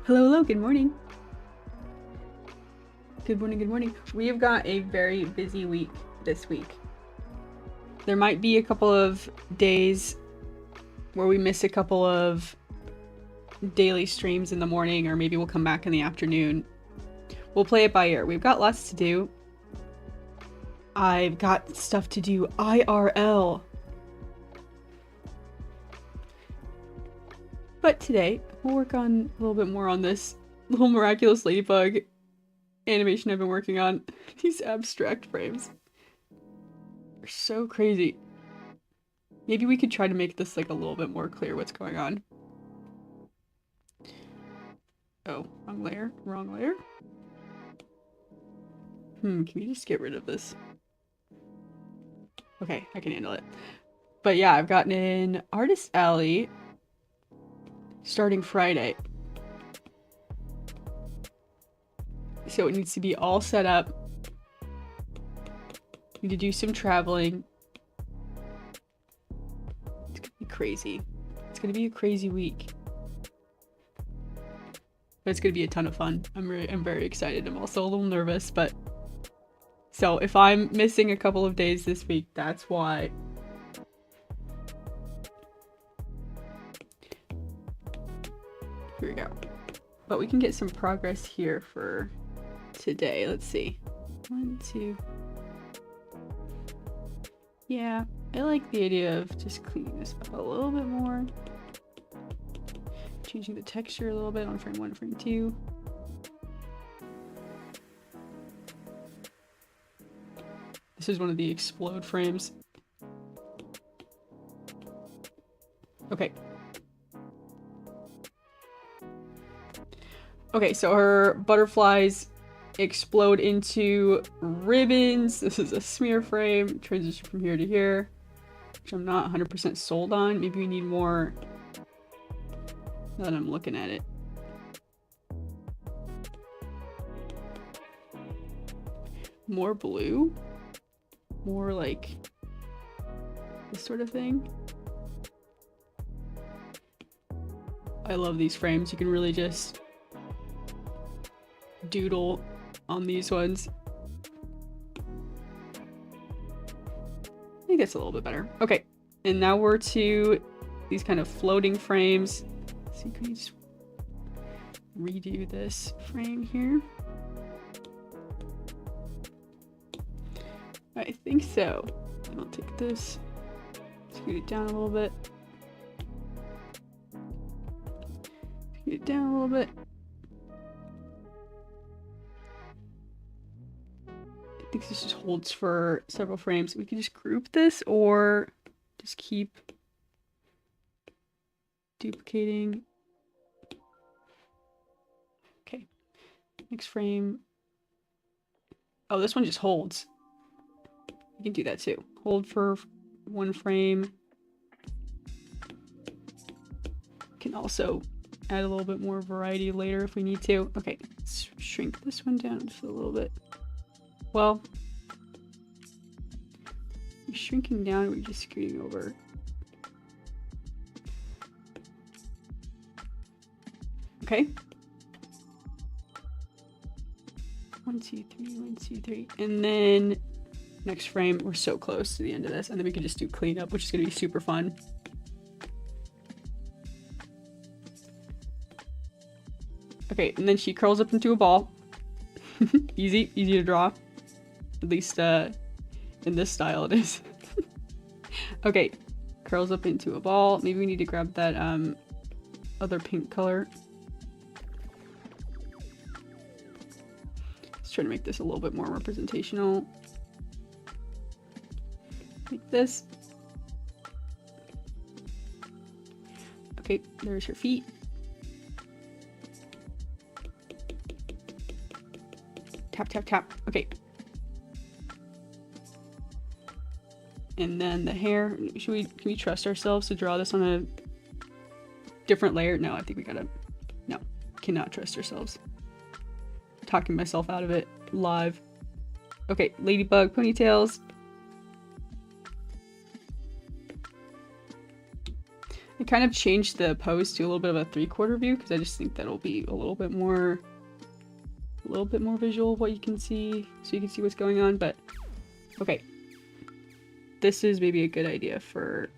Hello, hello, good morning. Good morning, good morning. We have got a very busy week this week. There might be a couple of days where we miss a couple of daily streams in the morning, or maybe we'll come back in the afternoon. We'll play it by ear. We've got lots to do. I've got stuff to do IRL. But today, we'll work on a little bit more on this little miraculous ladybug animation I've been working on. These abstract frames are so crazy. Maybe we could try to make this like a little bit more clear what's going on. Oh, wrong layer, wrong layer. Can we just get rid of this? Okay, I can handle it. But yeah, I've gotten in Artist Alley starting Friday. So it needs to be all set up. Need to do some traveling. It's gonna be crazy. It's gonna be a crazy week. But it's gonna be a ton of fun. I'm very excited. I'm also a little nervous, but so if I'm missing a couple of days this week, that's why. Here we go. But we can get some progress here for today. Let's see. 1, 2. Yeah, I like the idea of just cleaning this up a little bit more. Changing the texture a little bit on frame 1, frame 2. This is one of the explode frames. Okay. Okay, so her butterflies explode into ribbons. This is a smear frame. Transition from here to here, which I'm not 100% sold on. Maybe we need more now that I'm looking at it. More blue? More like this sort of thing. I love these frames. You can really just doodle on these ones. I think that's a little bit better. Okay, and now we're to these kind of floating frames. Let's see, can we just redo this frame here? I think so. And I'll take this, scoot it down a little bit. Scoot it down a little bit. I think this just holds for several frames. We can just group this or just keep duplicating. Okay, next frame. Oh, this one just holds. You can do that too. Hold for 1 frame. Can also add a little bit more variety later if we need to. Okay, let's shrink this one down just a little bit. Well, we're shrinking down, we're just scooting over. Okay. 1, 2, 3, 1, 2, 3. And then next frame, we're so close to the end of this, and then we can just do cleanup, which is gonna be super fun. Okay, and then she curls up into a ball. Easy to draw. At least in this style it is. Okay, curls up into a ball. Maybe we need to grab that other pink color. Let's try to make this a little bit more representational. Like this. Okay, there's her feet. Tap, tap, tap. Okay. And then the hair. Can we trust ourselves to draw this on a different layer? No, I think we gotta. No, cannot trust ourselves. Talking myself out of it live. Okay, ladybug ponytails. I I kind of changed the pose to a little bit of a 3/4 view because I just think that'll be a little bit more visual of what you can see, so you can see what's going on. But okay, this is maybe a good idea for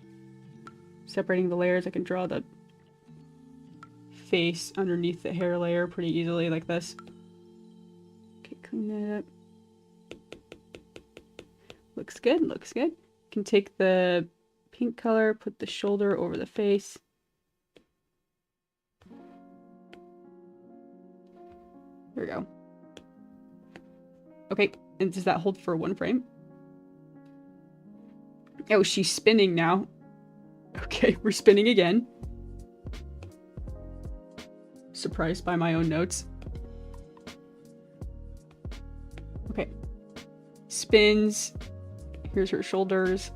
separating the layers. I can draw the face underneath the hair layer pretty easily like this. Okay, clean that up. Looks good, looks good. Can take the pink color, put the shoulder over the face. There we go. Okay, and does that hold for 1 frame? Oh, she's spinning now. Okay, we're spinning again. Surprised by my own notes. Okay. Spins. Here's her shoulders.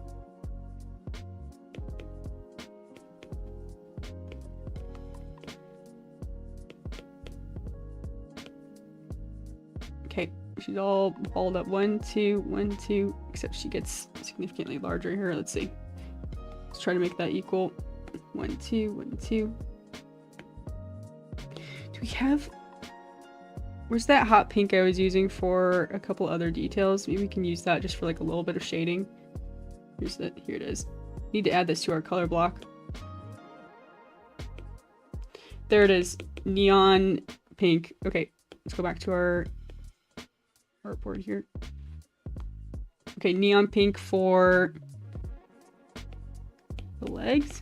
Okay, she's all balled up. 1, 2, 1, 2. Except she gets significantly larger here. Let's see. Let's try to make that equal. 1, 2, 1, 2. Do we have... Where's that hot pink I was using for a couple other details? Maybe we can use that just for like a little bit of shading. Here it is. Need to add this to our color block. There it is. Neon pink. Okay, let's go back to our artboard here. Okay, neon pink for the legs.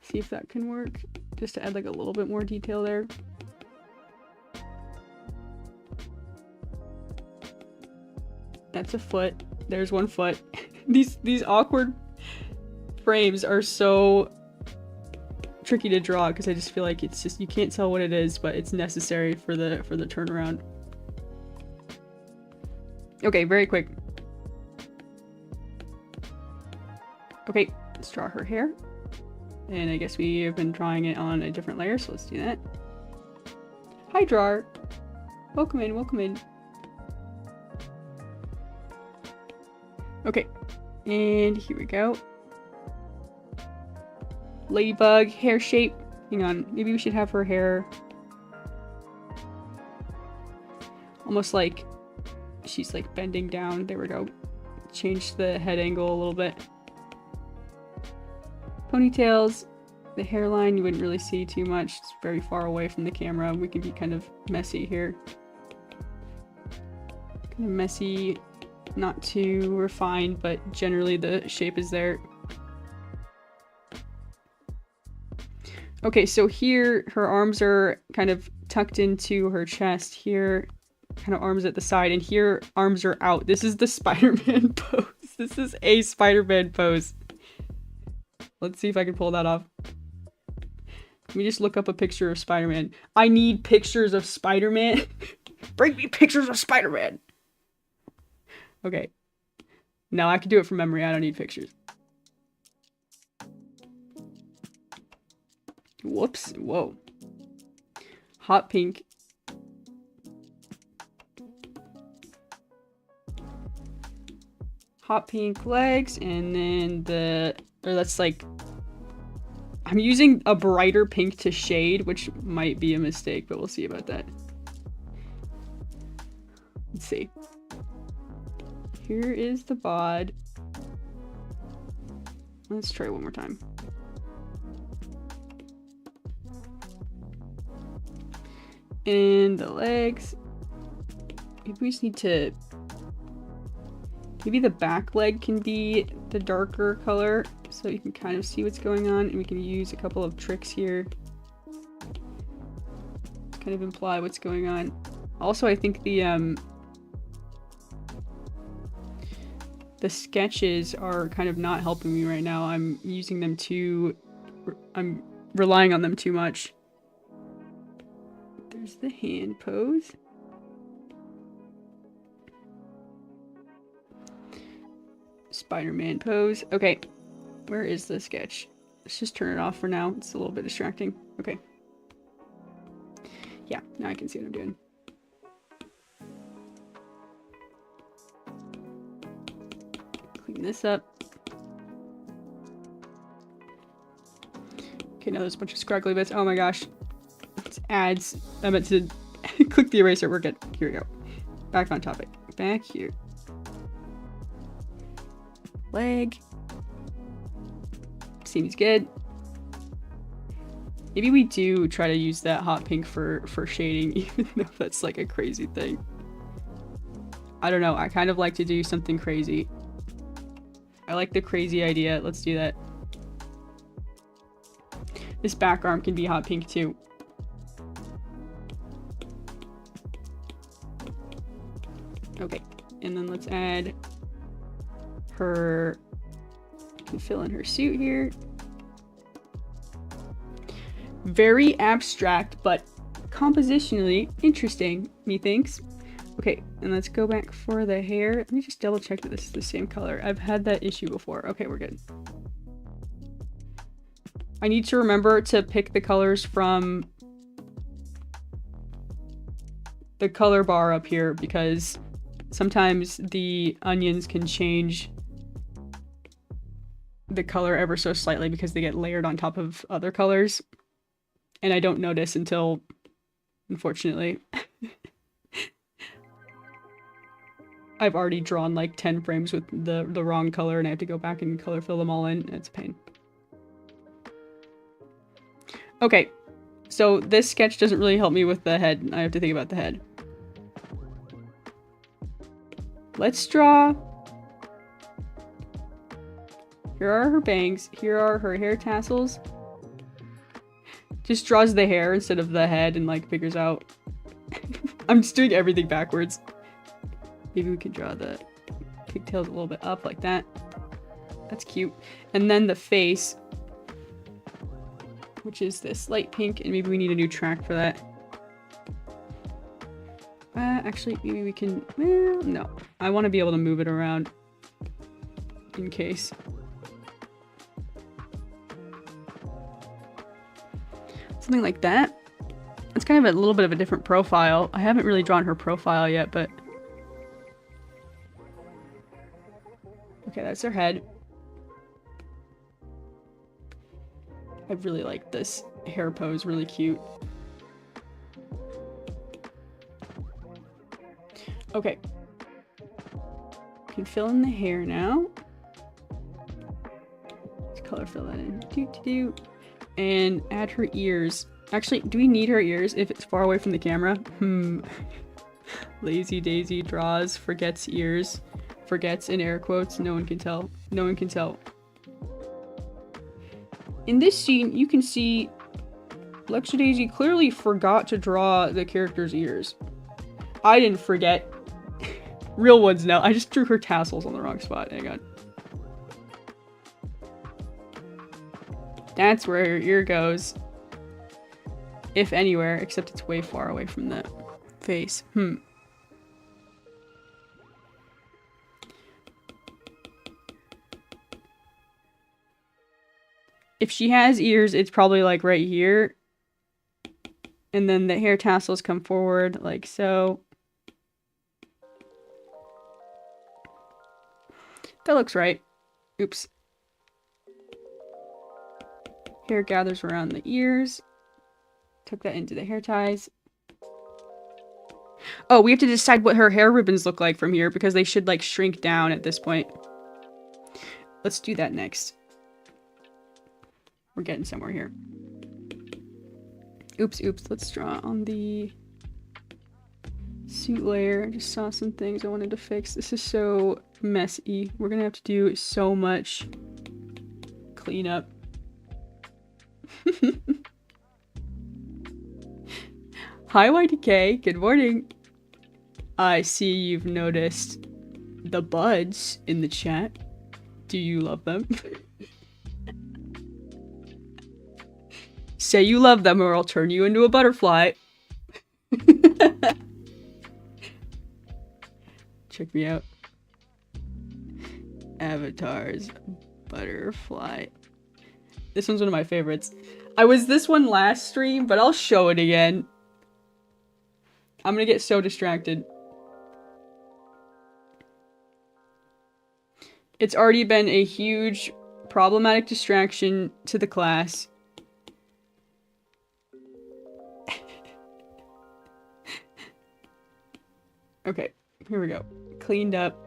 See if that can work. Just to add like a little bit more detail there. That's a foot. There's 1 foot. These awkward frames are so tricky to draw because I just feel like it's just, you can't tell what it is, but it's necessary for the turnaround. Okay, very quick. Okay, let's draw her hair. And I guess we have been drawing it on a different layer, so let's do that. Hi, drawer. Welcome in, welcome in. Okay, and here we go. Ladybug, hair shape. Hang on, maybe we should have her hair almost like she's like bending down. There we go. Change the head angle a little bit. Ponytails, the hairline you wouldn't really see too much. It's very far away from the camera. We can be kind of messy here. Kind of messy, not too refined, but generally the shape is there. Okay, so here her arms are kind of tucked into her chest. Here, kind of arms at the side, and here arms are out. This is the Spider-Man pose. This is a Spider-Man pose. Let's see if I can pull that off. Let me just look up a picture of Spider-Man. I need pictures of Spider-Man. Bring me pictures of Spider-Man. Okay. No, I can do it from memory. I don't need pictures. Whoops. Whoa. Hot pink. Hot pink legs, and then that's like, I'm using a brighter pink to shade, which might be a mistake, but we'll see about that. Let's see. Here is the bod. Let's try one more time. And the legs. Maybe we just need to... Maybe the back leg can be the darker color so you can kind of see what's going on, and we can use a couple of tricks here to kind of imply what's going on. Also, I think the sketches are kind of not helping me right now. I'm using them I'm relying on them too much. There's the hand pose. Spider-Man pose. Okay, where is the sketch? Let's just turn it off for now. It's a little bit distracting. Okay. Yeah, now I can see what I'm doing. Clean this up. Okay, now there's a bunch of scraggly bits. Oh my gosh. It's ads. I meant to click the eraser. We're good. Here we go. Back on topic. Back here. Leg. Seems good. Maybe we do try to use that hot pink for shading, even though that's like a crazy thing. I don't know. I kind of like to do something crazy. I like the crazy idea. Let's do that. This back arm can be hot pink too. Okay, and then let's add her, can fill in her suit here. Very abstract, but compositionally interesting, methinks. Okay, and let's go back for the hair. Let me just double check that this is the same color. I've had that issue before. Okay, we're good. I need to remember to pick the colors from the color bar up here because sometimes the onions can change the color ever so slightly because they get layered on top of other colors. And I don't notice until, unfortunately, I've already drawn like 10 frames with the wrong color and I have to go back and color fill them all in. It's a pain. Okay, so this sketch doesn't really help me with the head. I have to think about the head. Let's draw. Here are her bangs. Here are her hair tassels. Just draws the hair instead of the head and like figures out. I'm just doing everything backwards. Maybe we could draw the pigtails a little bit up like that. That's cute. And then the face, which is this light pink, and maybe we need a new track for that. Actually, maybe we can, well, no. I want to be able to move it around in case. Something like that. It's kind of a little bit of a different profile. I haven't really drawn her profile yet, but... Okay, that's her head. I really like this hair pose, really cute. Okay. Can fill in the hair now. Let's color fill that in. And add her ears. Actually, do we need her ears if it's far away from the camera? Lazy Daisy draws, forgets ears. Forgets in air quotes, no one can tell. No one can tell. In this scene, you can see Alexa Daisy clearly forgot to draw the character's ears. I didn't forget. Real ones now. I just drew her tassels on the wrong spot. Hang on. That's where her ear goes. If anywhere, except it's way far away from the face. If she has ears, it's probably like right here. And then the hair tassels come forward like so. That looks right. Oops. Hair gathers around the ears. Tuck that into the hair ties. Oh, we have to decide what her hair ribbons look like from here because they should like shrink down at this point. Let's do that next. We're getting somewhere here. Oops. Let's draw on the suit layer. I just saw some things I wanted to fix. This is so messy. We're gonna have to do so much cleanup. Hi YTK, good morning. I see you've noticed the buds in the chat. Do you love them? Say you love them or I'll turn you into a butterfly. Check me out. Avatar's butterfly. This one's one of my favorites. I was this one last stream, but I'll show it again. I'm gonna get so distracted. It's already been a huge problematic distraction to the class. Okay, here we go. Cleaned up.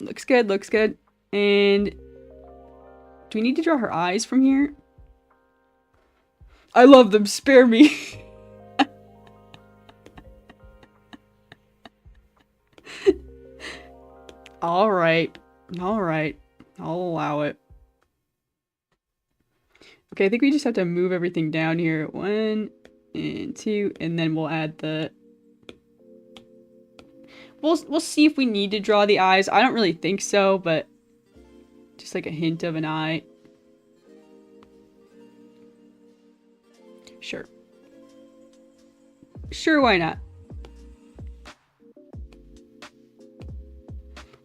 Looks good, looks good. And do we need to draw her eyes from here? I love them, spare me. Alright, alright. I'll allow it. Okay, I think we just have to move everything down here. 1 and 2, and then we'll add the... We'll see if we need to draw the eyes. I don't really think so, but just like a hint of an eye. Sure. Sure, why not?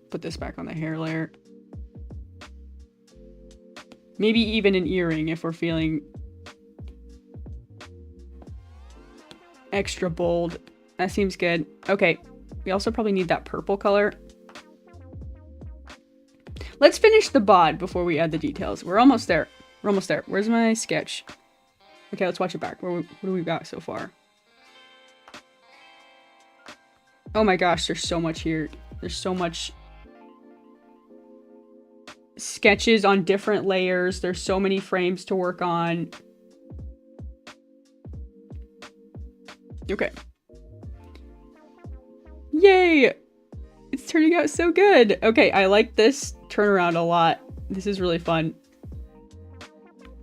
Put this back on the hair layer. Maybe even an earring if we're feeling extra bold. That seems good. Okay. We also probably need that purple color. Let's finish the bod before we add the details. We're almost there. We're almost there. Where's my sketch? Okay, let's watch it back. What do we got so far? Oh my gosh, there's so much here. There's so much sketches on different layers. There's so many frames to work on. Okay. Yay! It's turning out so good. Okay, I like this turnaround a lot. This is really fun.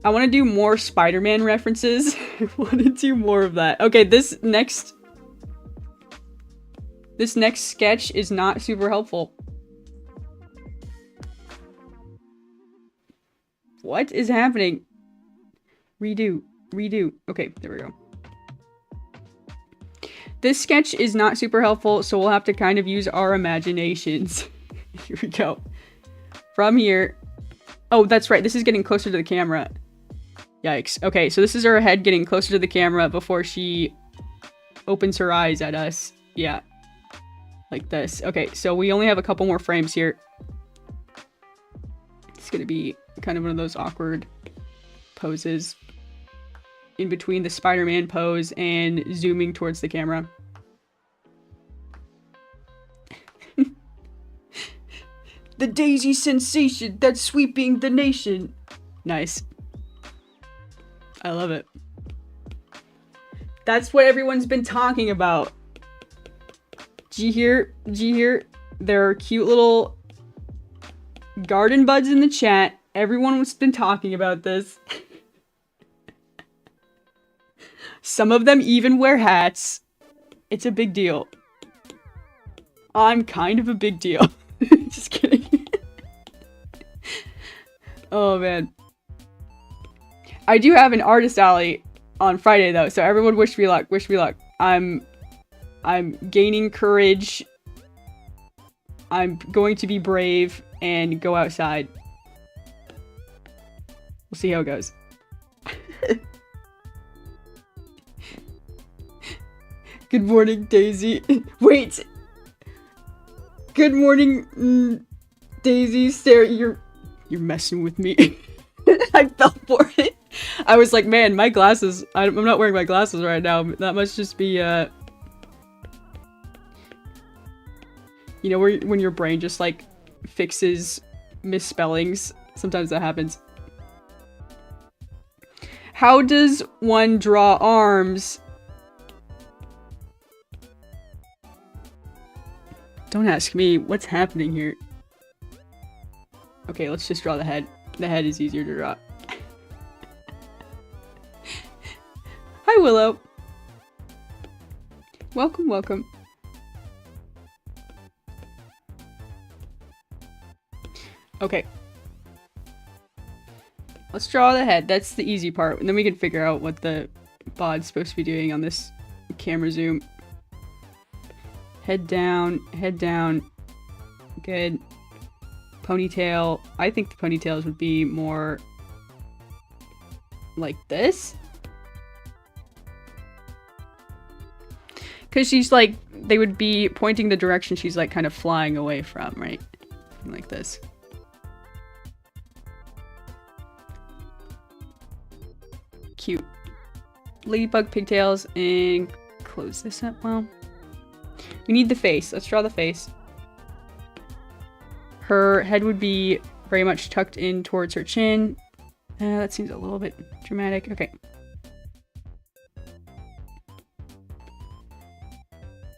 I want to do more Spider-Man references. I want to do more of that. Okay, this next sketch is not super helpful. What is happening? Redo. Redo. Okay, there we go. This sketch is not super helpful, so we'll have to kind of use our imaginations. Here we go. From here. Oh, that's right. This is getting closer to the camera. Yikes. Okay, so this is her head getting closer to the camera before she opens her eyes at us. Yeah. Like this. Okay, so we only have a couple more frames here. It's gonna be kind of one of those awkward poses in between the Spider-Man pose and zooming towards the camera. The Daisy sensation that's sweeping the nation. Nice. I love it. That's what everyone's been talking about. G here, there are cute little garden buds in the chat. Everyone's been talking about this. Some of them even wear hats. It's a big deal. I'm kind of a big deal. Just kidding. Oh man. I do have an artist alley on Friday though, so everyone wish me luck. Wish me luck. I'm gaining courage. I'm going to be brave and go outside. We'll see how it goes. Good morning, Daisy. Wait! Good morning, Daisy. Sarah, you're messing with me. I fell for it. I was like, man, my glasses... I'm not wearing my glasses right now. That must just be, you know, when your brain just, like, fixes misspellings. Sometimes that happens. How does one draw arms? Don't ask me. What's happening here? Okay, let's just draw the head. The head is easier to draw. Hi, Willow. Welcome, welcome. Okay. Let's draw the head. That's the easy part. And then we can figure out what the bod's supposed to be doing on this camera zoom. Head down, head down. Good. Ponytail. I think the ponytails would be more like this. Because she's like they would be pointing the direction she's like kind of flying away from, right? Like this. Cute. Ladybug pigtails, and close this up. Well, we need the face. Let's draw the face. Her head would be very much tucked in towards her chin. That seems a little bit dramatic. Okay.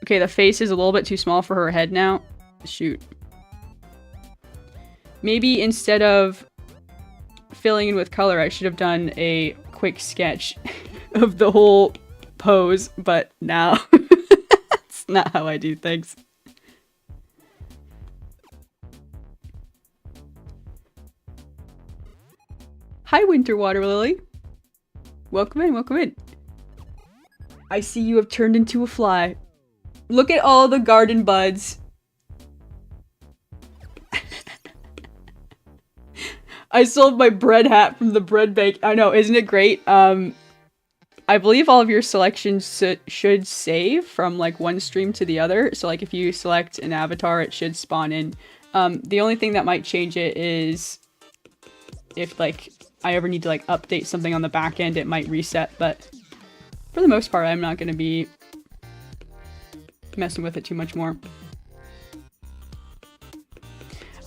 Okay, the face is a little bit too small for her head now. Shoot. Maybe instead of filling in with color, I should have done a quick sketch of the whole pose, but now that's not how I do things. Hi, Winter Water Lily. Welcome in, welcome in. I see you have turned into a fly. Look at all the garden buds. I sold my bread hat from the bread bank. I know, isn't it great? I believe all of your selections should save from like one stream to the other. So like if you select an avatar, it should spawn in. The only thing that might change it is if like I ever need to like update something on the back end, it might reset. But for the most part, I'm not going to be messing with it too much more.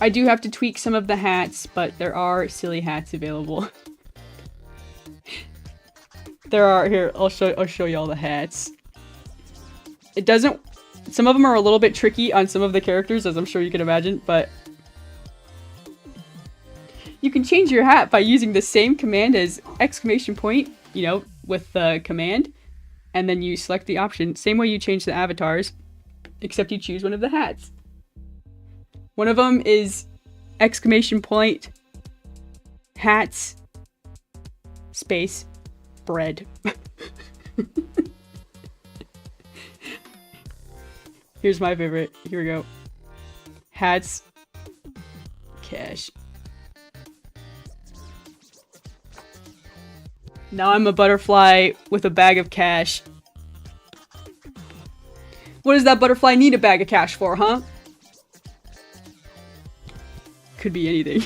I do have to tweak some of the hats, but there are silly hats available. There are, here, I'll show you all the hats. It doesn't, some of them are a little bit tricky on some of the characters, as I'm sure you can imagine, but you can change your hat by using the same command as exclamation point, you know, with the command, and then you select the option. Same way you change the avatars, except you choose one of the hats. One of them is exclamation point, hats, space, bread. Here's my favorite. Here we go. Hats, cash. Now I'm a butterfly with a bag of cash. What does that butterfly need a bag of cash for, huh? Could be anything.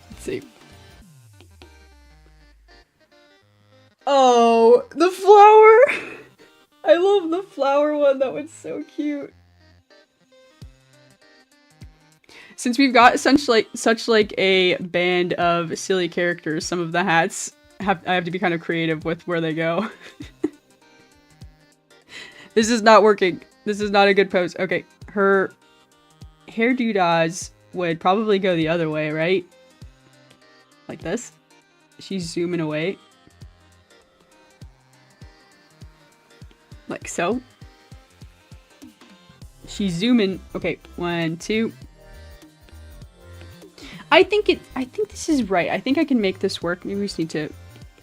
Let's see. Oh, the flower! I love the flower one. That one's so cute. Since we've got such like a band of silly characters, some of the hats I have to be kind of creative with where they go. This is not working. This is not a good pose. Okay, her hair doodads would probably go the other way, right? Like this. She's zooming away. Like so. She's zooming. Okay, 1, 2. I think this is right. I think I can make this work. Maybe we just need to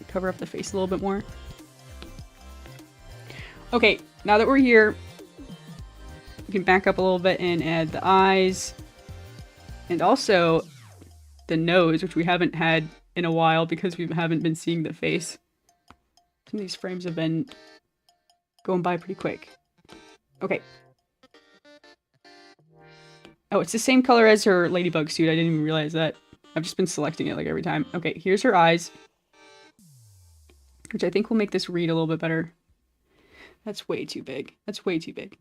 cover up the face a little bit more. Okay, now that we're here, we can back up a little bit and add the eyes. And also the nose, which we haven't had in a while because we haven't been seeing the face. Some of these frames have been going by pretty quick. Okay. Oh, it's the same color as her Ladybug suit. I didn't even realize that. I've just been selecting it like every time. Okay, here's her eyes. Which I think will make this read a little bit better. That's way too big. That's way too big.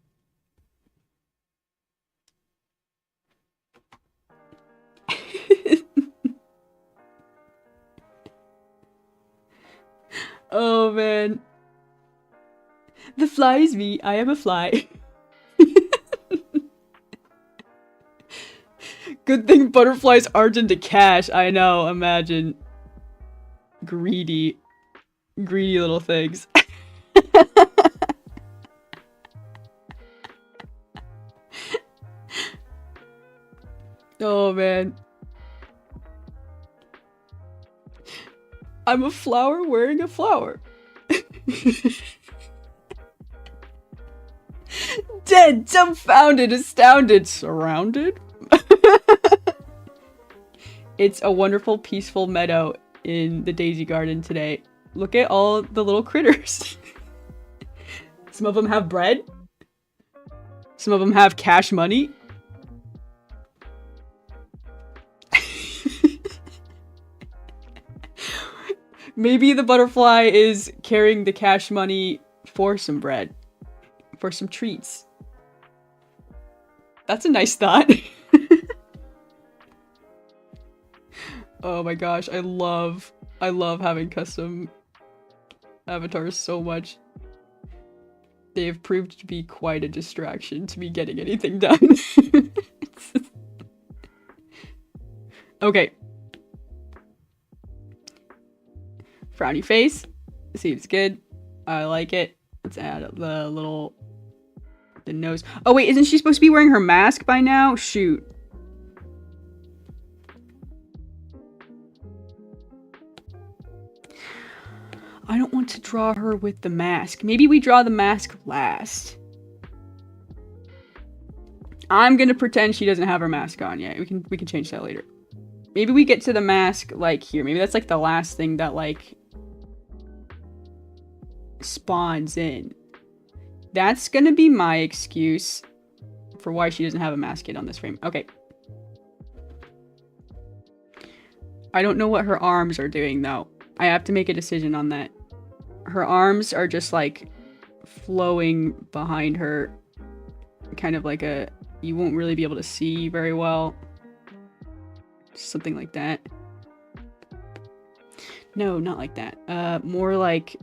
Oh, man. The fly is me. I am a fly. Good thing butterflies aren't into cash. I know, imagine. Greedy. Greedy little things. Oh, man. I'm a flower wearing a flower. Dead, dumbfounded, astounded, surrounded. It's a wonderful, peaceful meadow in the daisy garden today. Look at all the little critters. Some of them have bread. Some of them have cash money. Maybe the butterfly is carrying the cash money for some bread. For some treats. That's a nice thought. Oh my gosh, I love having custom avatars so much. They have proved to be quite a distraction to me getting anything done. Okay. Frowny face. Seems good. I like it. Let's add the nose. Oh wait, isn't she supposed to be wearing her mask by now? Shoot. I don't want to draw her with the mask. Maybe we draw the mask last. I'm gonna pretend she doesn't have her mask on yet. We can change that later. Maybe we get to the mask like here. Maybe that's like the last thing that like spawns in. That's gonna be my excuse for why she doesn't have a mask yet on this frame. Okay. I don't know what her arms are doing though. I have to make a decision on that. Her arms are just like flowing behind her. Kind of like you won't really be able to see very well. Something like that. No, not like that. More like...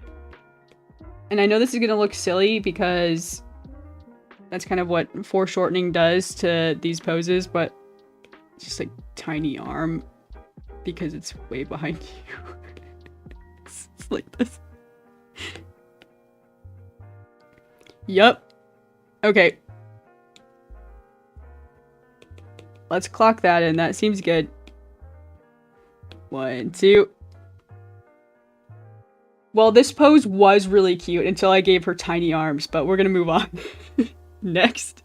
And I know this is gonna look silly because that's kind of what foreshortening does to these poses, but it's just like tiny arm because it's way behind you. It's like this. Yup. Okay. Let's clock that in. That seems good. 1, 2. Well, this pose was really cute until I gave her tiny arms, but we're gonna move on. Next.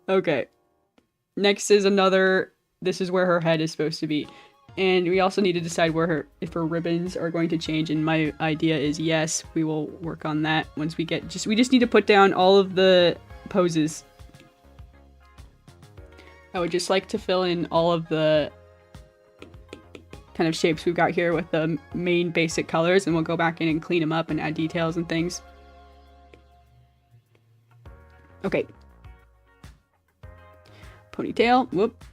Okay. Next is another... This is where her head is supposed to be. And we also need to decide where if her ribbons are going to change, and my idea is yes, we will work on that once we get... We just need to put down all of the poses. I would just like to fill in all of the kind of shapes we've got here with the main basic colors, and we'll go back in and clean them up and add details and things. Okay. Ponytail. Whoop.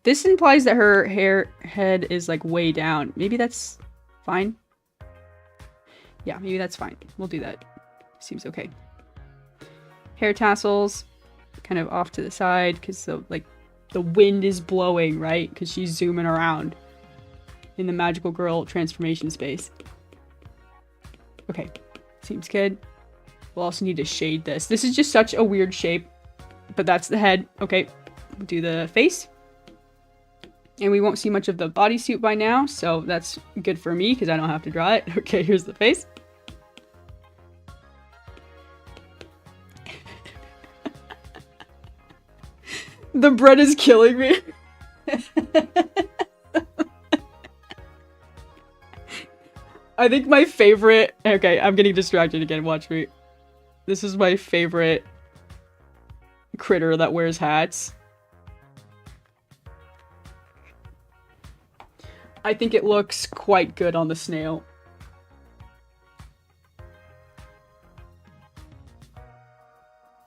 This implies that her head is like way down. Maybe that's fine. Yeah, maybe that's fine. We'll do that. Seems okay. Hair tassels, kind of off to the side because the wind is blowing, right? Because she's zooming around in the magical girl transformation space. Okay, seems good. We'll also need to shade this. This is just such a weird shape, but that's the head. Okay, we'll do the face. And we won't see much of the bodysuit by now, so that's good for me because I don't have to draw it. Okay, here's the face. The bread is killing me. I think my favorite... Okay, I'm getting distracted again, watch me. This is my favorite critter that wears hats. I think it looks quite good on the snail.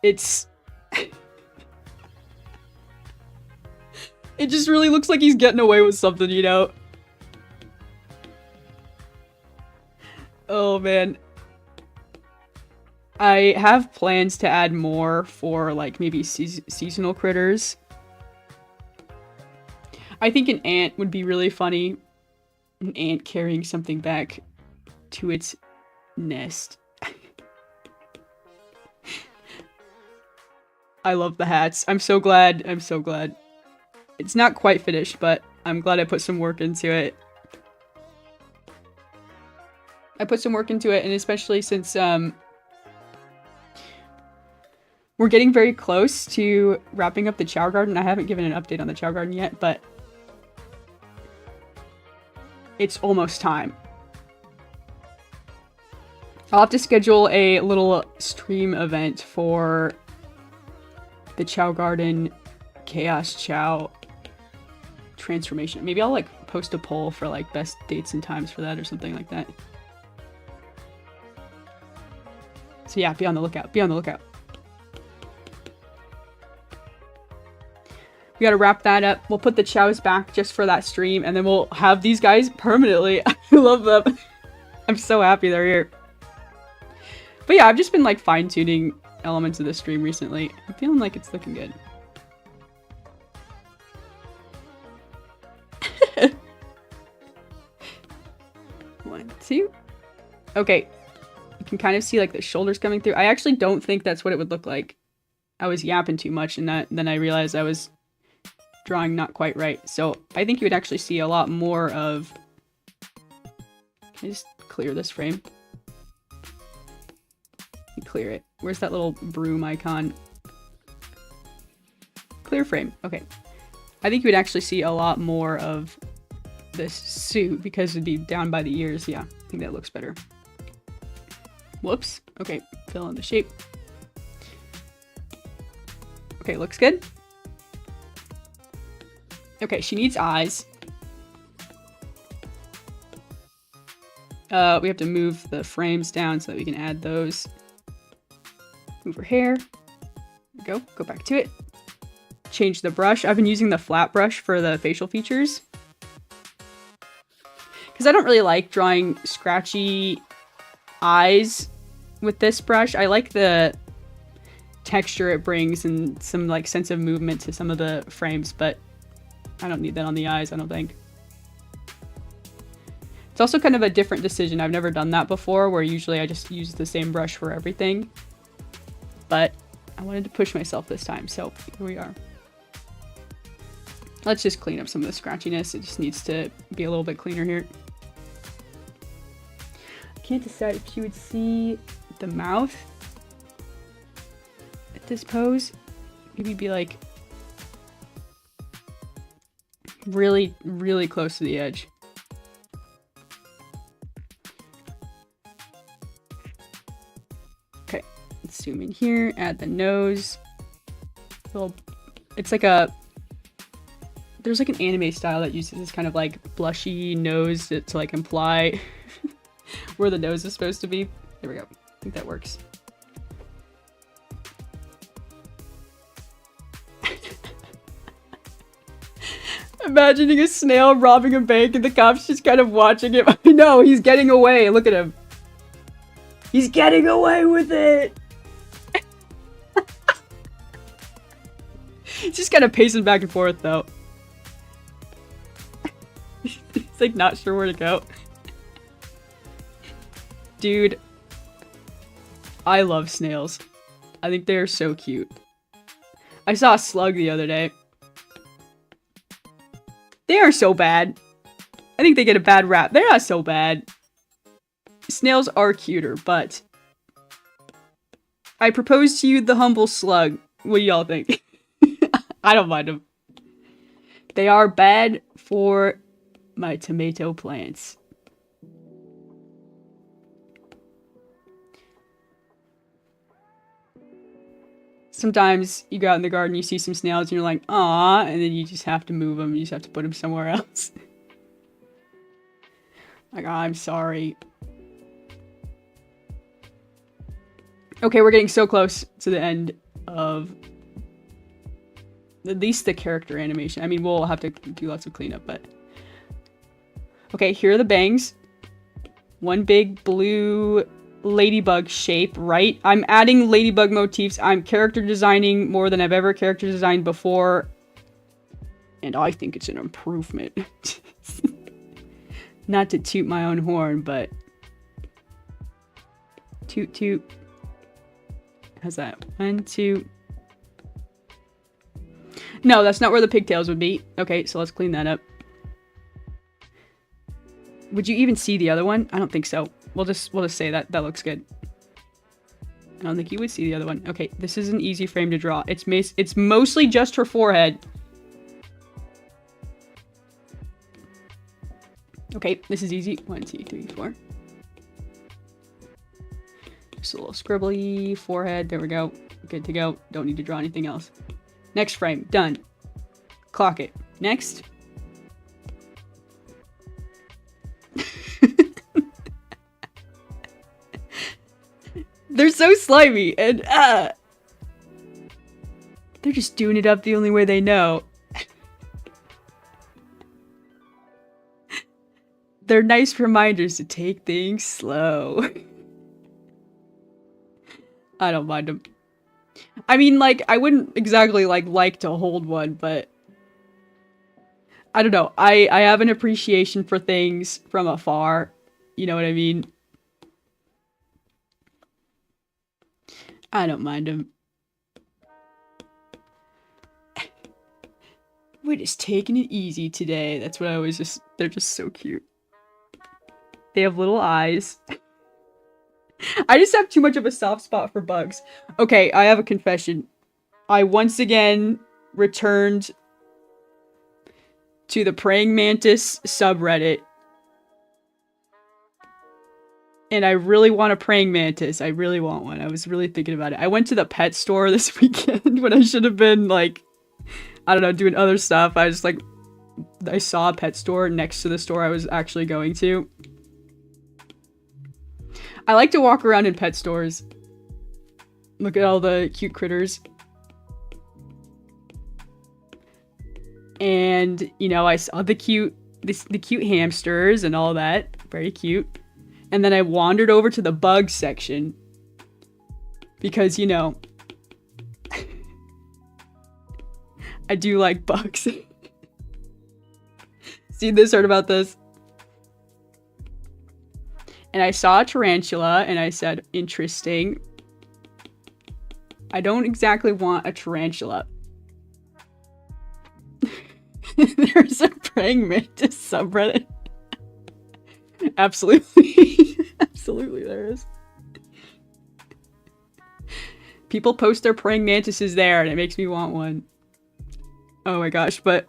It's... It just really looks like he's getting away with something, you know? Oh, man. I have plans to add more for, like, maybe seasonal critters. I think an ant would be really funny. An ant carrying something back to its nest. I love the hats. I'm so glad. I'm so glad. It's not quite finished, but I'm glad I put some work into it. I put some work into it, and especially since we're getting very close to wrapping up the Chow Garden. I haven't given an update on the Chow Garden yet, but it's almost time. I'll have to schedule a little stream event for the Chow Garden Chaos Chow transformation. Maybe I'll like post a poll for like best dates and times for that or something like that. So yeah, be on the lookout. Be on the lookout. We gotta wrap that up. We'll put the chows back just for that stream, and then we'll have these guys permanently. I love them. I'm so happy they're here. But yeah, I've just been like fine-tuning elements of the stream recently. I'm feeling like it's looking good. One, two. Okay. You can kind of see like the shoulders coming through. I actually don't think that's what it would look like. I was yapping too much, and then I realized I was drawing not quite right. So I think you would actually see a lot more of... Can I just clear this frame? Clear it. Where's that little broom icon? Clear frame. Okay. I think you would actually see a lot more of this suit because it'd be down by the ears. Yeah, I think that looks better. Whoops. Okay, fill in the shape. Okay, looks good. Okay, she needs eyes. We have to move the frames down so that we can add those. Move her hair. There we go. Go back to it. Change the brush. I've been using the flat brush for the facial features. Because I don't really like drawing scratchy eyes with this brush. I like the texture it brings and some like sense of movement to some of the frames, but I don't need that on the eyes, I don't think. It's also kind of a different decision. I've never done that before, where usually I just use the same brush for everything. But I wanted to push myself this time, so here we are. Let's just clean up some of the scratchiness. It just needs to be a little bit cleaner here. I can't decide if you would see the mouth at this pose. Maybe be like really, really close to the edge. Okay, let's zoom in here, add the nose. It's like a... There's like an anime style that uses this kind of like blushy nose to like imply where the nose is supposed to be. There we go. I think that works. Imagining a snail robbing a bank and the cops just kind of watching him. I know, he's getting away. Look at him. He's getting away with it. He's just kind of pacing back and forth though. He's like not sure where to go. Dude, I love snails. I think they're so cute. I saw a slug the other day. They are so bad. I think they get a bad rap. They're not so bad. Snails are cuter, but I propose to you the humble slug. What do y'all think? I don't mind them. They are bad for my tomato plants. Sometimes you go out in the garden, you see some snails, and you're like, "Aw," and then you just have to move them. You just have to put them somewhere else. Like, oh, I'm sorry. Okay, we're getting so close to the end of at least the character animation. I mean, we'll have to do lots of cleanup, but... Okay, here are the bangs. One big blue ladybug shape, right? I'm adding ladybug motifs. I'm character designing more than I've ever character designed before. And I think it's an improvement. Not to toot my own horn, but... Toot toot. How's that? 1, 2... No, that's not where the pigtails would be. Okay, so let's clean that up. Would you even see the other one? I don't think so. We'll just say that looks good. I don't think you would see the other one. Okay, this is an easy frame to draw. It's mostly just her forehead. Okay, this is easy. 1, 2, 3, 4. Just a little scribbly forehead. There we go. Good to go. Don't need to draw anything else. Next frame. Done. Clock it. Next. They're so slimy and they're just doing it up the only way they know. They're nice reminders to take things slow. I don't mind them. I mean, like, I wouldn't exactly like to hold one, but I don't know. I have an appreciation for things from afar. You know what I mean? I don't mind them. We're just taking it easy today. That's what I always just... They're just so cute. They have little eyes. I just have too much of a soft spot for bugs. Okay, I have a confession. I once again returned to the praying mantis subreddit. And I really want a praying mantis. I really want one. I was really thinking about it. I went to the pet store this weekend when I should have been, like, I don't know, doing other stuff. I just, like, I saw a pet store next to the store I was actually going to. I like to walk around in pet stores. Look at all the cute critters. And, you know, I saw the cute hamsters and all that. Very cute. And then I wandered over to the bug section. Because, you know, I do like bugs. Seen this, heard about this? And I saw a tarantula and I said, interesting. I don't exactly want a tarantula. There's a praying mantis subreddit. Absolutely. Absolutely there is. People post their praying mantises there and it makes me want one. Oh my gosh, but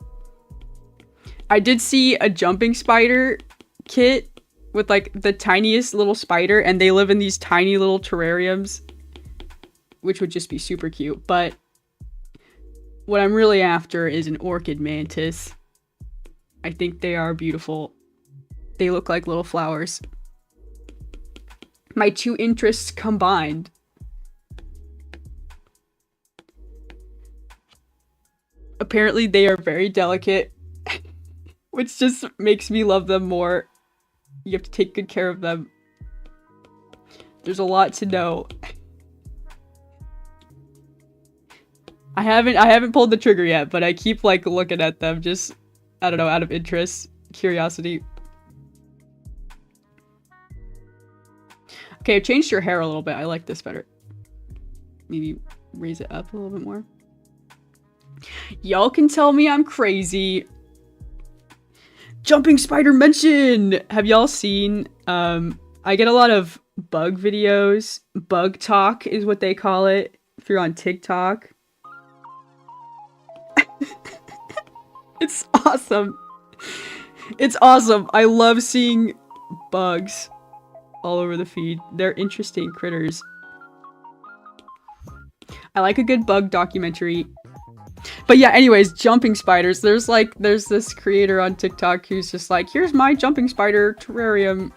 I did see a jumping spider kit with like the tiniest little spider, and they live in these tiny little terrariums, which would just be super cute. But what I'm really after is an orchid mantis. I think they are beautiful. They look like little flowers. My two interests combined. Apparently they are very delicate, which just makes me love them more. You have to take good care of them. There's a lot to know. I haven't pulled the trigger yet, but I keep like looking at them just, I don't know, out of interest, curiosity. Okay, I changed your hair a little bit. I like this better. Maybe raise it up a little bit more. Y'all can tell me I'm crazy. Jumping spider mention! Have y'all seen, I get a lot of bug videos. Bug talk is what they call it if you're on TikTok. It's awesome. It's awesome. I love seeing bugs all over the feed. They're interesting critters. I like a good bug documentary. But yeah, anyways, jumping spiders. There's this creator on TikTok who's just like, here's my jumping spider terrarium.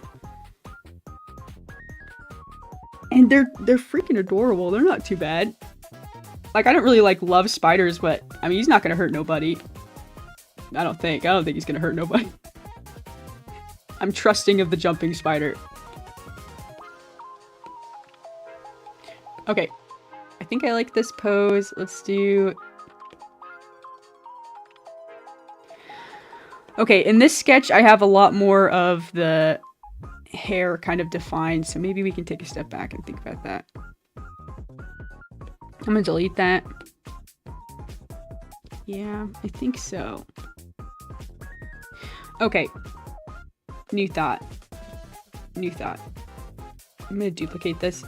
And they're freaking adorable. They're not too bad. Like, I don't really love spiders, but I mean, he's not gonna hurt nobody. I don't think he's gonna hurt nobody. I'm trusting of the jumping spider. Okay. I think I like this pose. Let's do... Okay, in this sketch, I have a lot more of the hair kind of defined, so maybe we can take a step back and think about that. I'm gonna delete that. Yeah, I think so. Okay. New thought. New thought. I'm gonna duplicate this.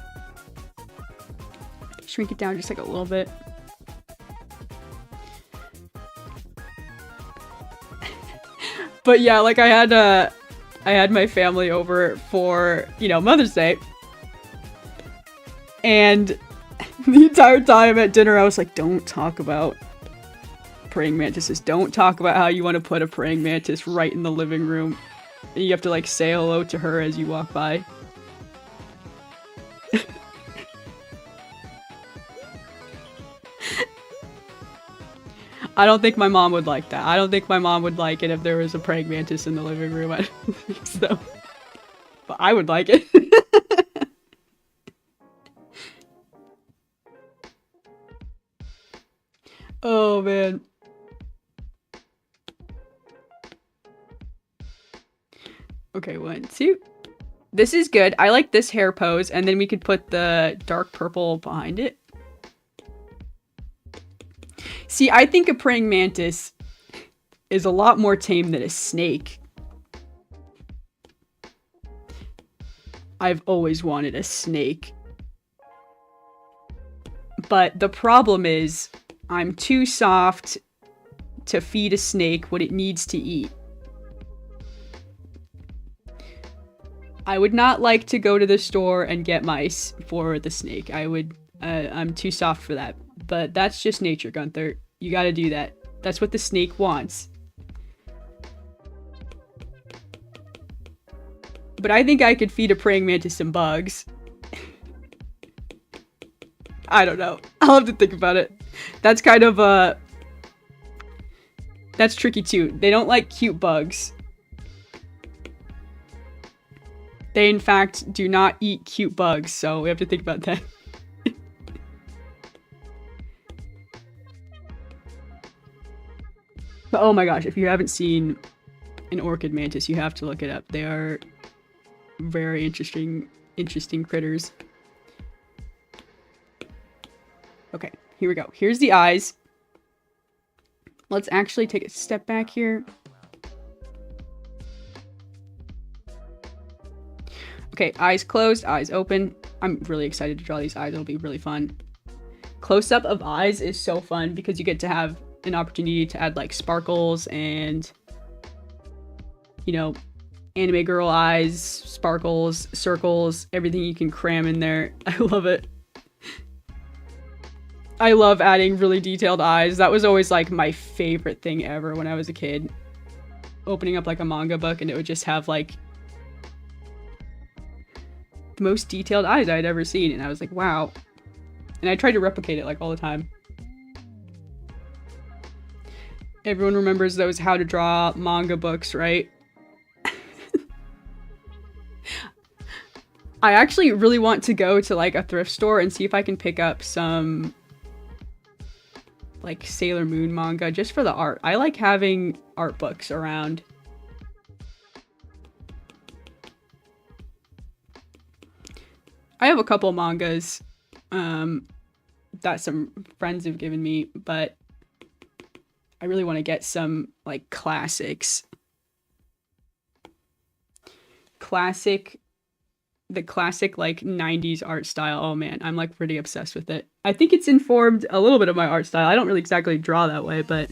Shrink it down just like a little bit. But yeah, like I had I had my family over for, you know, Mother's Day. And the entire time at dinner, I was like, don't talk about praying mantises. Don't talk about how you want to put a praying mantis right in the living room. And you have to, like, say hello to her as you walk by. I don't think my mom would like that. I don't think my mom would like it if there was a praying mantis in the living room. I don't think so. But I would like it. Oh, man. Okay, 1, 2. This is good. I like this hair pose, and then we could put the dark purple behind it. See, I think a praying mantis is a lot more tame than a snake. I've always wanted a snake. But the problem is, I'm too soft to feed a snake what it needs to eat. I would not like to go to the store and get mice for the snake. I'm too soft for that. But that's just nature, Gunther. You gotta do that. That's what the snake wants. But I think I could feed a praying mantis some bugs. I don't know. I'll have to think about it. That's kind of, that's tricky too. They don't like cute bugs. They, in fact, do not eat cute bugs, so we have to think about that. But oh my gosh, if you haven't seen an orchid mantis, you have to look it up. They are very interesting critters. Okay, here we go. Here's the eyes. Let's actually take a step back here. Okay, eyes closed, eyes open. I'm really excited to draw these eyes. It'll be really fun. Close-up of eyes is so fun because you get to have an opportunity to add like sparkles and, you know, anime girl eyes, sparkles, circles, everything you can cram in there. I love it. I love adding really detailed eyes. That was always like my favorite thing ever when I was a kid. Opening up like a manga book and it would just have like the most detailed eyes I'd ever seen, and I was like, wow. And I tried to replicate it like all the time. Everyone remembers those how to draw manga books, right? I actually really want to go to like a thrift store and see if I can pick up some like Sailor Moon manga just for the art. I like having art books around. I have a couple mangas that some friends have given me, but I really want to get some like classics. The classic like 90s art style. Oh man, I'm like pretty obsessed with it. I think it's informed a little bit of my art style. I don't really exactly draw that way, but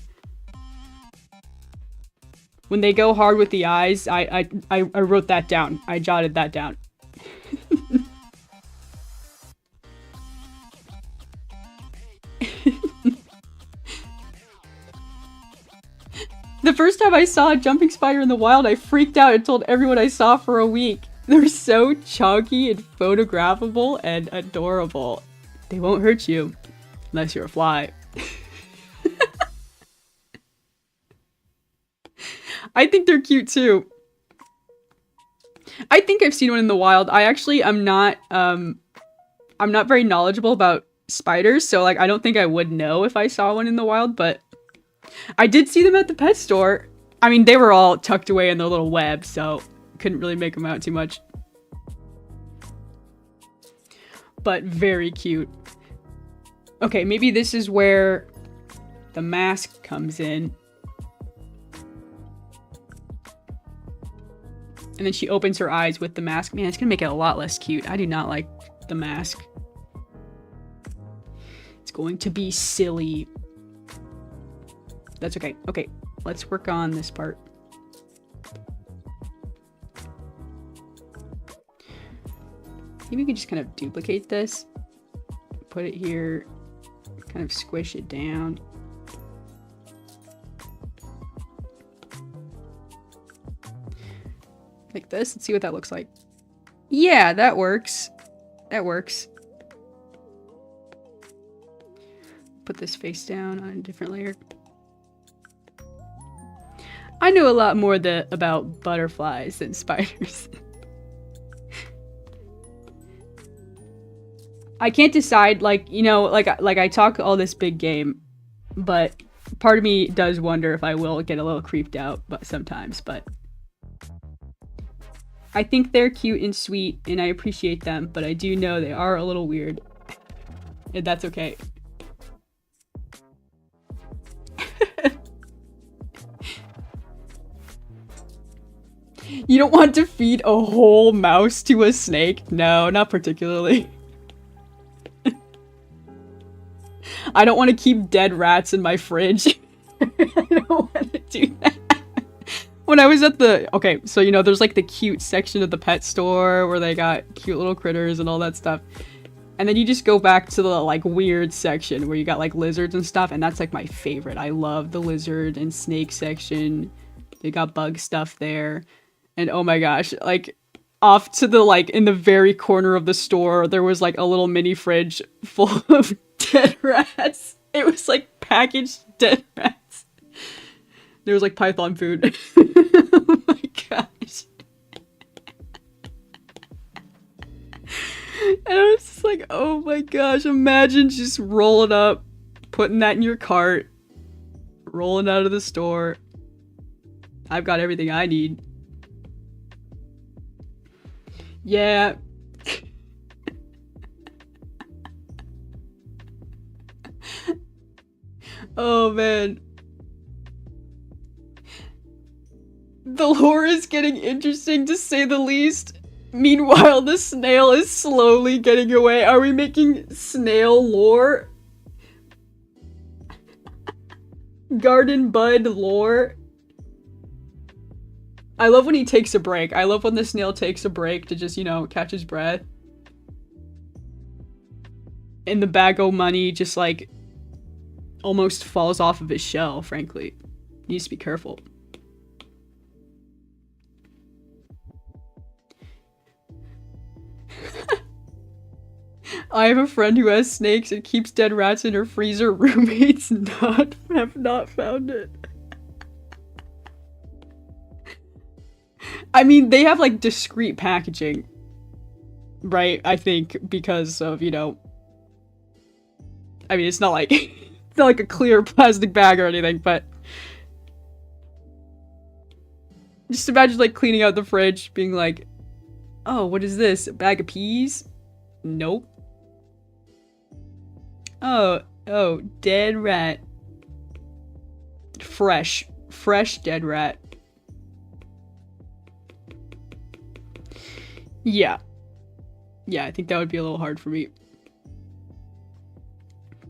when they go hard with the eyes, I wrote that down. I jotted that down. The first time I saw a jumping spider in the wild, I freaked out and told everyone I saw for a week. They're so chunky and photographable and adorable. They won't hurt you unless you're a fly. I think they're cute too. I think I've seen one in the wild. I'm not very knowledgeable about spiders, so like I don't think I would know if I saw one in the wild, but I did see them at the pet store. I mean, they were all tucked away in their little web, so couldn't really make them out too much. But very cute. Okay, maybe this is where the mask comes in. And then she opens her eyes with the mask. Man, it's gonna make it a lot less cute. I do not like the mask. It's going to be silly. That's okay. Okay, let's work on this part. think we can just kind of duplicate this, put it here, kind of squish it down. Like this. Let's see what that looks like. Yeah, that works. That works. Put this face down on a different layer. I know a lot more about butterflies than spiders. I can't decide, like, you know, like I talk all this big game, but part of me does wonder if I will get a little creeped out, but sometimes, but I think they're cute and sweet, and I appreciate them, but I do know they are a little weird, and that's okay. You don't want to feed a whole mouse to a snake? No, not particularly. I don't want to keep dead rats in my fridge. I don't want to do that. When I was at the... Okay, so, you know, there's like the cute section of the pet store where they got cute little critters and all that stuff. And then you just go back to the, like, weird section where you got, like, lizards and stuff. And that's, like, my favorite. I love the lizard and snake section. They got bug stuff there. And oh my gosh, like, off to the, like, in the very corner of the store, there was, like, a little mini fridge full of dead rats. It was, like, packaged dead rats. There was, like, python food. Oh my gosh. And I was just like, oh my gosh, imagine just rolling up, putting that in your cart, rolling out of the store. I've got everything I need. Yeah. Oh man. The lore is getting interesting, to say the least. Meanwhile, the snail is slowly getting away. Are we making snail lore? Garden bud lore? I love when he takes a break. I love when the snail takes a break to just, you know, catch his breath. And the bag o' money just, like, almost falls off of his shell, frankly. Needs to be careful. I have a friend who has snakes and keeps dead rats in her freezer. Roommates have not found it. I mean, they have, like, discreet packaging, right? I think because of, you know... I mean, it's not like... it's not like a clear plastic bag or anything, but... Just imagine, like, cleaning out the fridge, being like, oh, what is this? A bag of peas? Nope. Oh, dead rat. Fresh dead rat. Yeah, I think that would be a little hard for me.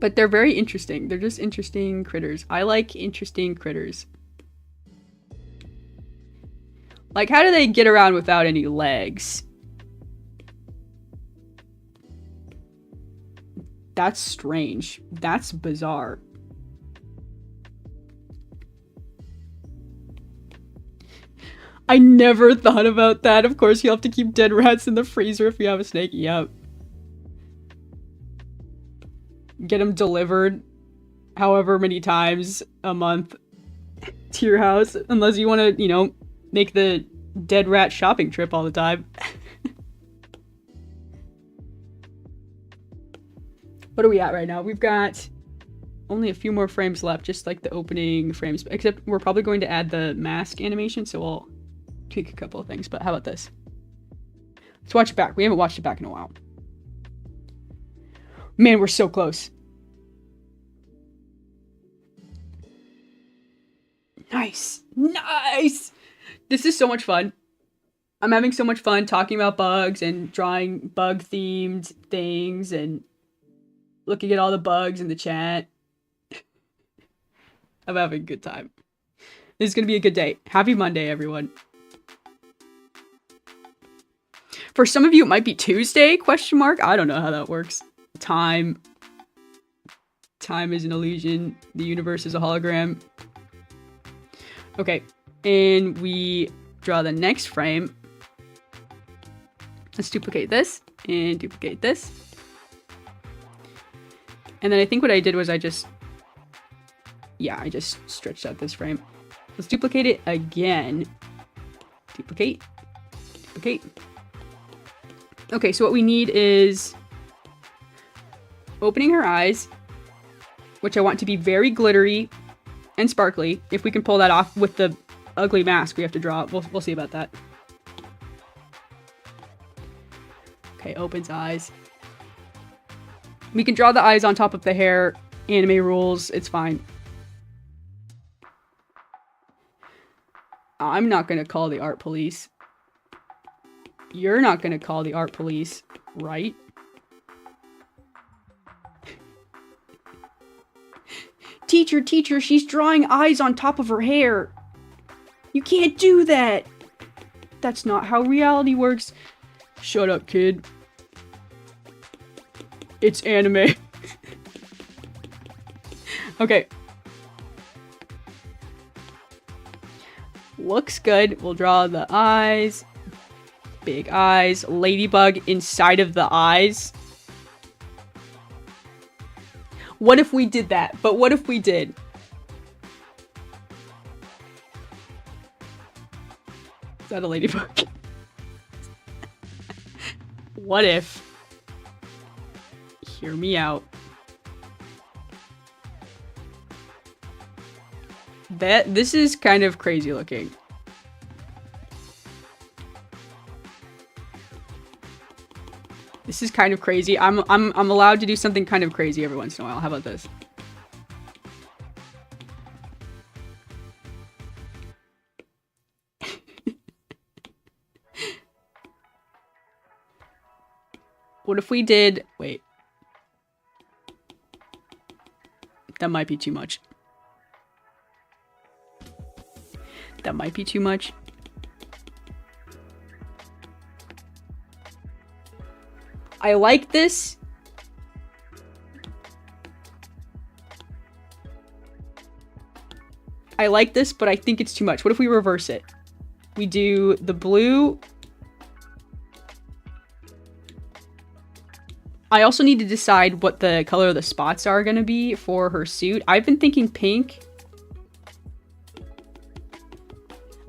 But they're very interesting. They're just interesting critters. I like interesting critters. Like, how do they get around without any legs? That's strange. That's bizarre. I never thought about that. Of course, you have to keep dead rats in the freezer if you have a snake. Yep. Get them delivered however many times a month to your house. Unless you want to, you know, make the dead rat shopping trip all the time. What are we at right now? We've got only a few more frames left, just like the opening frames. Except we're probably going to add the mask animation, so we'll tweak a couple of things. But how about this? Let's watch it back. We haven't watched it back in a while. Man, we're so close. Nice. Nice! This is so much fun. I'm having so much fun talking about bugs and drawing bug-themed things and looking at all the bugs in the chat. I'm having a good time. This is gonna be a good day. Happy Monday, everyone. For some of you, it might be Tuesday, question mark. I don't know how that works. Time is an illusion. The universe is a hologram. Okay, and we draw the next frame. Let's duplicate this and duplicate this. And then I think what I did was I just stretched out this frame. Let's duplicate it again. Duplicate, duplicate. Okay, so what we need is opening her eyes, which I want to be very glittery and sparkly. If we can pull that off with the ugly mask we have to draw, we'll see about that. Okay, opens eyes. We can draw the eyes on top of the hair. Anime rules, it's fine. I'm not gonna call the art police. You're not gonna call the art police, right? Teacher, teacher, she's drawing eyes on top of her hair. You can't do that. That's not how reality works. Shut up, kid. It's anime. Okay. Looks good. We'll draw the eyes. Big eyes. Ladybug inside of the eyes. What if we did that? But what if we did? Is that a ladybug? What if? Hear me out. This is kind of crazy looking. This is kind of crazy. I'm allowed to do something kind of crazy every once in a while. How about this? What if we did... Wait. That might be too much. That might be too much. I like this. I like this, but I think it's too much. What if we reverse it? We do the blue. I also need to decide what the color of the spots are going to be for her suit. I've been thinking pink.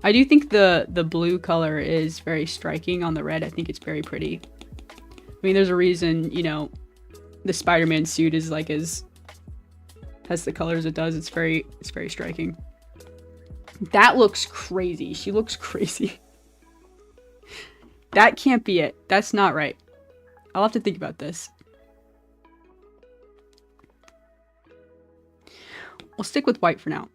I do think the blue color is very striking on the red. I think it's very pretty. I mean, there's a reason, you know, the Spider-Man suit is like has the colors it does. It's very striking. That looks crazy. She looks crazy. That can't be it. That's not right. I'll have to think about this. We'll stick with white for now.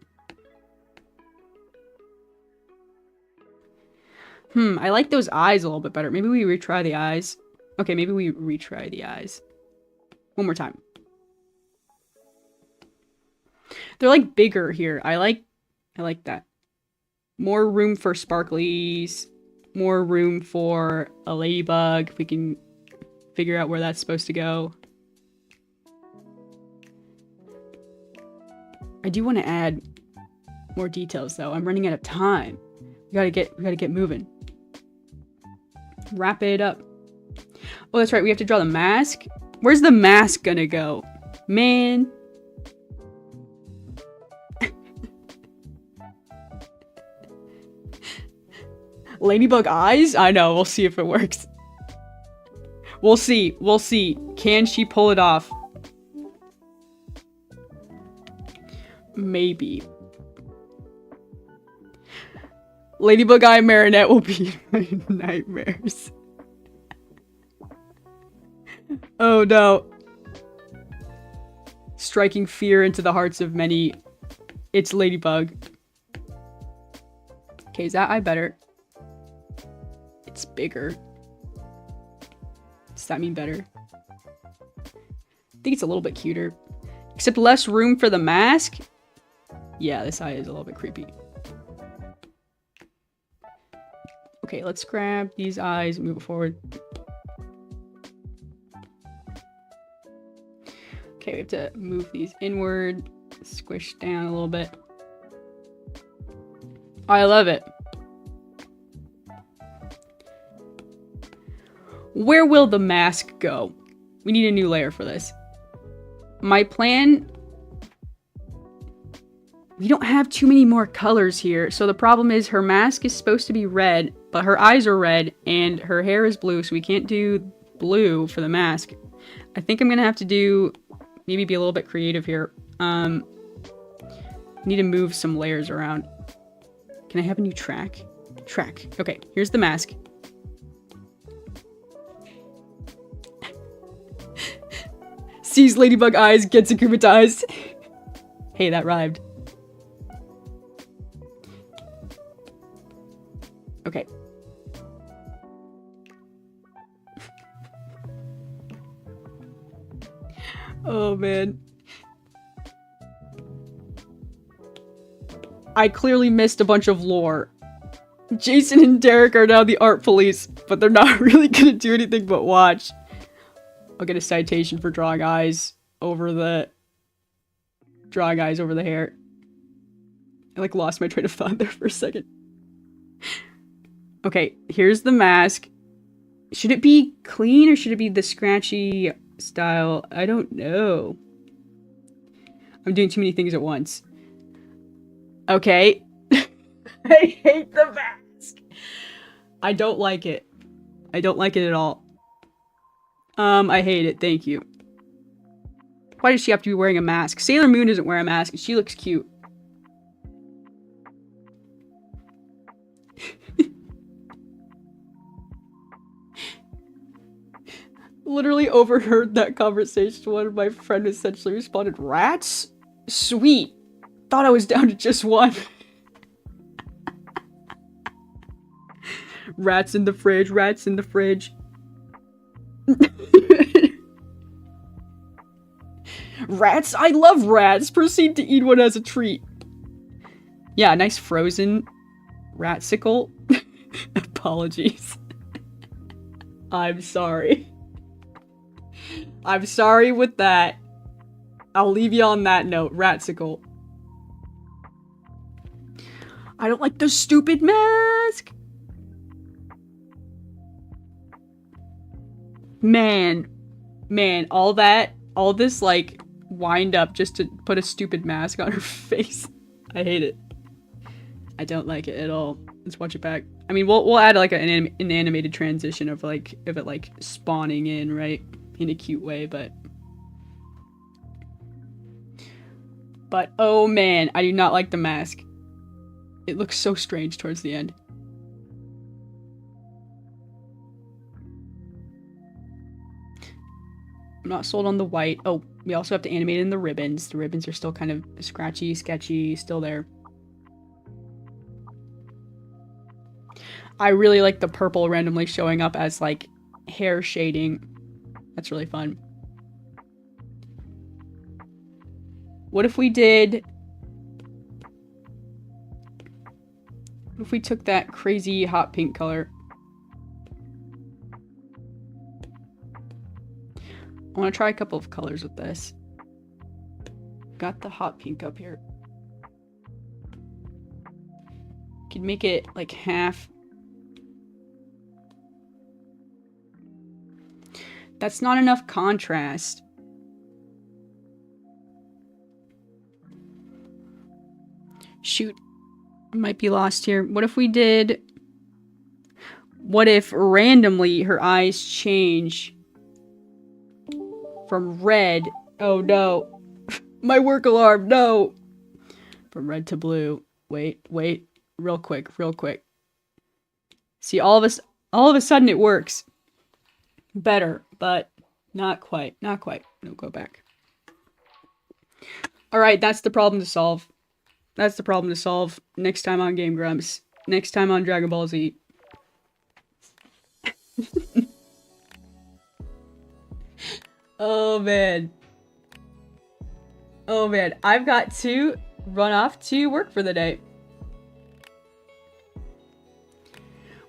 I like those eyes a little bit better. Maybe we retry the eyes. Okay, maybe we retry the eyes. One more time. They're like bigger here. I like that. More room for sparklies. More room for a ladybug. If we can figure out where that's supposed to go. I do want to add more details though. I'm running out of time. We gotta get moving. Wrap it up. Oh, that's right. We have to draw the mask. Where's the mask gonna go? Man. Ladybug eyes? I know. We'll see if it works. We'll see. We'll see. Can she pull it off? Maybe. Ladybug Eye Marinette will be my nightmares. Oh no. Striking fear into the hearts of many. It's Ladybug. Okay, is that eye better? It's bigger. Does that mean better? I think it's a little bit cuter. Except less room for the mask. Yeah, this eye is a little bit creepy. Okay, let's grab these eyes and move it forward. Okay, we have to move these inward, squish down a little bit. I love it. Where will the mask go? We need a new layer for this. My plan... We don't have too many more colors here. So the problem is her mask is supposed to be red, but her eyes are red and her hair is blue, so we can't do blue for the mask. I think I'm gonna have to do... Maybe be a little bit creative here. Need to move some layers around. Can I have a new track? Track. Okay, here's the mask. Sees Ladybug eyes, gets akumatized. Hey, that rhymed. Okay. Oh, man. I clearly missed a bunch of lore. Jason and Derek are now the art police, but they're not really gonna do anything but watch. I'll get a citation for drawing eyes over the hair. I like lost my train of thought there for a second. Okay, here's the mask. Should it be clean or should it be the scratchy style? I don't know. I'm doing too many things at once. Okay. I hate the mask. I don't like it. I don't like it at all. I hate it. Thank you. Why does she have to be wearing a mask? Sailor Moon doesn't wear a mask. She looks cute. Literally overheard that conversation. One of my friends essentially responded, "Rats? Sweet. Thought I was down to just one." Rats in the fridge, rats in the fridge. Rats? I love rats! Proceed to eat one as a treat. Yeah, nice frozen ratsicle. Apologies. I'm sorry. I'm sorry with that. I'll leave you on that note. Ratsicle. I don't like the stupid mask! Man, all this, like, wind up just to put a stupid mask on her face. I hate it. I don't like it at all. Let's watch it back. I mean, we'll add, like, an animated transition of, like, it, like, spawning in, right? In a cute way, but... But, oh man, I do not like the mask. It looks so strange towards the end. I'm not sold on the white. Oh, we also have to animate in the ribbons. The ribbons are still kind of scratchy, sketchy, still there. I really like the purple randomly showing up as, like, hair shading. That's really fun. What if we did... What if we took that crazy hot pink color? I want to try a couple of colors with this. Got the hot pink up here. Could make it like half. That's not enough contrast. Shoot. I might be lost here. What if we did... What if randomly her eyes change from red... Oh no. My work alarm, no! From red to blue. Wait. Real quick. See, all of a sudden it works. Better, but not quite. No, go back. Alright, that's the problem to solve. Next time on Game Grumps. Next time on Dragon Ball Z. Oh man. I've got to run off to work for the day.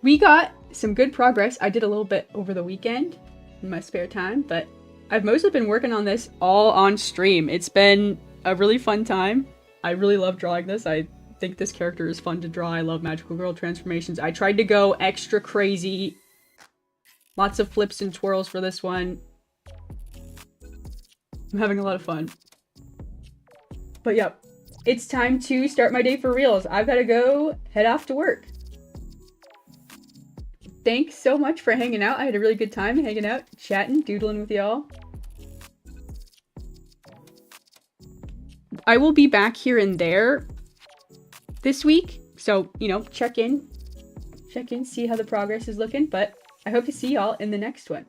we got some good progress. I did a little bit over the weekend in my spare time, but I've mostly been working on this all on stream. It's been a really fun time. I really love drawing this. I think this character is fun to draw. I love magical girl transformations. I tried to go extra crazy. Lots of flips and twirls for this one. I'm having a lot of fun. But yep, it's time to start my day for reals. I've got to go head off to work. Thanks so much for hanging out. I had a really good time hanging out, chatting, doodling with y'all. I will be back here and there this week. So, you know, check in, see how the progress is looking. But I hope to see y'all in the next one.